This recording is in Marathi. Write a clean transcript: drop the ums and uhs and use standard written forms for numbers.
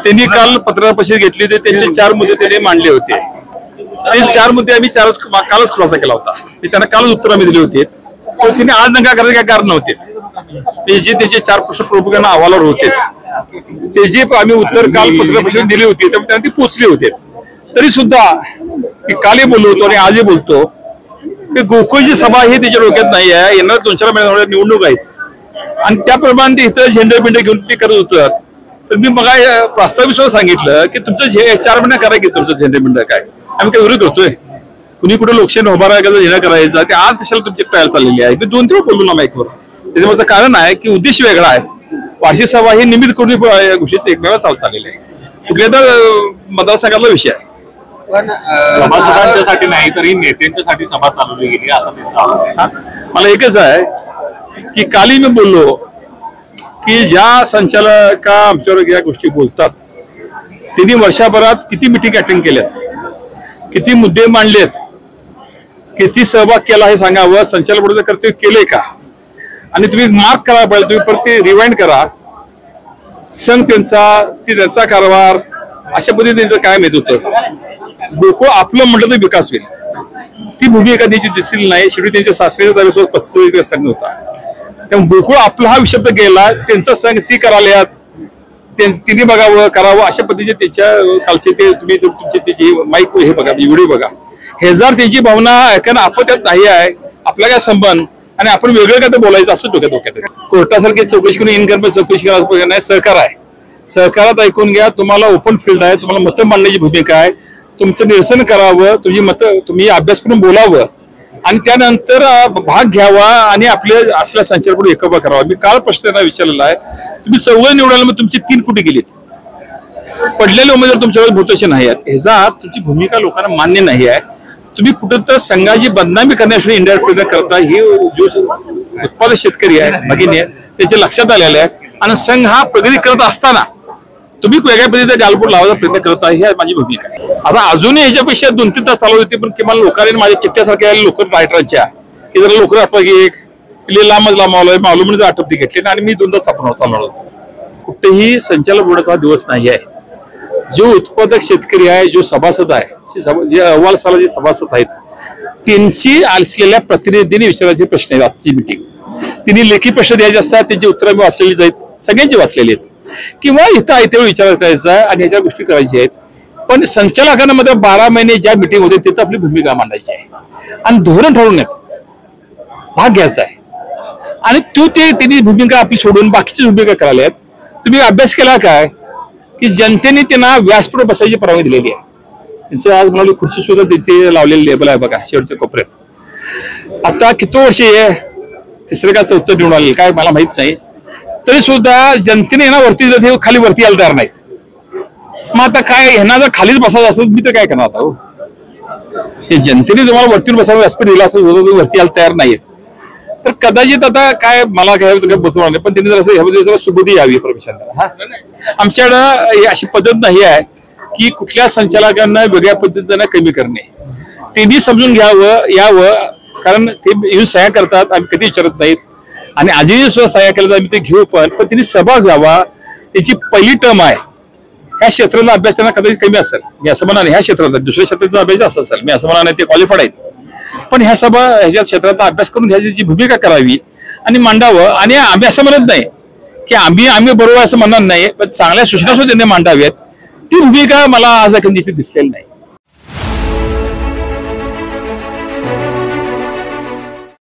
त्यांनी काल पत्रकार परिषद घेतली होती, त्यांचे 4 मुद्दे त्यांनी मांडले होते. ते 4 मुद्दे आम्ही कालच खुलासा केला होता. त्यांना कालच उत्तर आम्ही दिले होते. त्यांनी आज नका करायचे काय कारण नव्हते. ते जे त्याचे 4 प्रश्न प्रमुखांना अहवालावर होते ते जे आम्ही उत्तर काल पत्रकार परिषदेत दिली होती त्यामुळे त्यांना ती पोचली होते. तरी सुद्धा मी कालही बोललो होतो आणि आजही बोलतो की गोकुळची सभा ही त्याच्या डोक्यात नाही आहे. येणार 2-4 महिन्यात निवडणूक आहेत आणि त्याप्रमाणे ते इथं झेंडे बिंडे घेऊन ते करत होतं. तर मी मग प्रास्ताविक सांगितलं की तुमचं 4 महिने करा की तुमचं झेंडे बिंड काय आम्ही काय विरोध करतोय. कुणी कुठे लोकशाही उभा राहायचं झेंडा करायचा ते आज कशाला तुमची ट्रायल चाललेली आहे. मी 2-3 बोललो ना माईकवर. त्याच्यामुळे कारण आहे की उद्देश वेगळा आहे. वार्षिक सभा ही निमित्त करून या गोष्टीचं एकमेव चाललेली आहे. कुठल्या तर मतदारसंघातला विषय आहे. पण सभासदांच्यासाठी नाही तरी नेत्यांच्यासाठी सभा चालवली गेली असं त्यांचं. मला एकच आहे की कालही मी बोललो की ज्या संचालका आमच्यावर या गोष्टी बोलतात त्यांनी वर्षभरात किती मिटिंग अटेंड केल्यात, किती मुद्दे मांडलेत, किती सहभाग केला हे सांगावं. संचालक बोर्डाचं कर्तव्य केलंय का आणि तुम्ही मार्क करा पाहिजे. तुम्ही परत ते रिवाइंड करा. संघ त्यांचा कारभार अशा पद्धतीने त्यांचं काय माहित होतं. गोकुळ आपलं म्हटलं तर विकास होईल ती भूमिका त्यांची दिसली नाही. शेवटी त्यांच्या सासऱ्याच्या ताब्यासोबत 35 संघ होता. त्यामुळे गोकुळ आपला हा शब्द गेला. त्यांचा संघ ती करायला तिने बघावं करावं अशा पद्धतीचे त्याच्या कालचे ते तुम्ही तुमचे त्याची माईक हे बघा व्हिडिओ बघा. हे जर त्यांची भावना ऐकायला आपण त्यात नाही आहे आपला काय संबंध आणि आपण वेगळं काय तर बोलायचं असं डोक्यात. कोर्टासारखी चौकशी करून इनकम चौकशी करायला नाही. सरकार आहे. सरकारात ऐकून घ्या. तुम्हाला ओपन फील्ड आहे. तुम्हाला मतं मांडण्याची भूमिका आहे. तुमचं निरसन करावं. तुमची मतं तुम्ही अभ्यास करून बोलावं आणि त्यानंतर भाग घ्यावा आणि आपले असल्या संचालकांकडून एकोपा करावा. मी काल प्रश्न त्यांना विचारलेला आहे. तुम्ही 14 निवडायला मग तुमचे 3 कुठे गेलेत. पडलेले उमेदवार तुमच्यावर भूतोचे नाही आहेत. ह्याचा तुमची भूमिका लोकांना मान्य नाही आहे. तुम्ही कुठं तर संघाची बदनामी करण्यासाठी इंडिया प्रयत्न करता. हे जो उत्पादक शेतकरी आहे भगिनी आहे त्याच्या लक्षात आलेलं आहे आणि संघ हा प्रगती करत असताना तुम्ही वेगळ्या पद्धतीने गालबोट लावायचा प्रयत्न करता. ही माझी भूमिका आहे. आता अजूनही ह्याच्यापेक्षा 2-3 तास चालू होते पण किमान लोकांनी माझ्या चिठ्ठ्यासारख्या लोक रायटरांच्या की जरा लोक लांबच लांबवलंय मालूम म्हणजे आटपती घेतली आणि मी 2 तास चालवणार होतो. कुठेही संचालक बोर्डाचा दिवस नाही आहे. जो उत्पादक शेतकरी आहे जो सभासद आहे जे अहवाल साला जे सभासद आहेत त्यांची असलेल्या प्रतिनिधींनी विचारायचे प्रश्न आहेत. आजची मिटिंग तिने लेखी प्रश्न द्यायचे असतात. त्यांची उत्तरं मी वाचलेली आहेत. सगळ्यांची वाचलेली आहेत किंवा इथं ऐतेवेळी विचार करायचा आणि ह्याच्या गोष्टी करायच्या आहेत. पण संचालकांना मध्ये 12 महिने ज्या मिटिंग होते तिथं आपली भूमिका मांडायची आहे आणि धोरण ठरवण्यात भाग घ्यायचा आहे आणि त्यांनी भूमिका आपली सोडून बाकीची भूमिका करायला आहेत. तुम्ही अभ्यास केला काय की जनतेने त्यांना व्यासपीठावर बसायची परवानगी दिलेली आहे. त्यांचं आज म्हणाली खुर्ची सुद्धा त्यांची लावलेली लेबल आहे बघा शेवटच्या कोपऱ्यात. आता किती वर्ष आहे 3रं का 4थं निवडून आलेलं काय मला माहित नाही. तरी सुद्धा जनतेने यांना वरती खाली वरती यायला तयार नाहीत. मग आता काय ह्यांना जर खालीच बसायचं असेल मी तर काय करणार आता. हे जनतेने तुम्हाला वरती बसावं व्यासपीठ दिलं असं वरती यायला तयार नाहीत. तर कदाचित आता काय मला काय बसवणार नाही पण त्यांनी जर असं ह्यामध्ये जरा सुबुधी यावी परमेश्वराला. आमच्याकडं अशी पद्धत नाही आहे की कुठल्या संचालकांना वेगळ्या पद्धतीनं कमी करणे. त्यांनी समजून यावं कारण ते येऊन सह्या करतात आम्ही कधी विचारत नाहीत आणि आजही सुद्धा सह्या केल्या आम्ही ते घेऊ पण त्यांनी सभा घ्यावा. त्याची पहिली टर्म आहे. ह्या क्षेत्राचा अभ्यास त्यांना कदाचित कमी असेल मी असं म्हणा ह्या क्षेत्राचा दुसऱ्या क्षेत्राचा अभ्यास जास्त असेल मी असं म्हणा नाही. ते क्वालिफाईड आहेत पण ह्या क्षेत्राचा अभ्यास करून घ्यायची भूमिका करावी आणि मांडावं. आणि आम्ही असं म्हणत नाही की आम्ही बरोबर असं म्हणणार नाही पण चांगल्या सूचना सुद्धा त्यांनी मांडाव्यात. ती भूमिका मला आज दिसलेली नाही.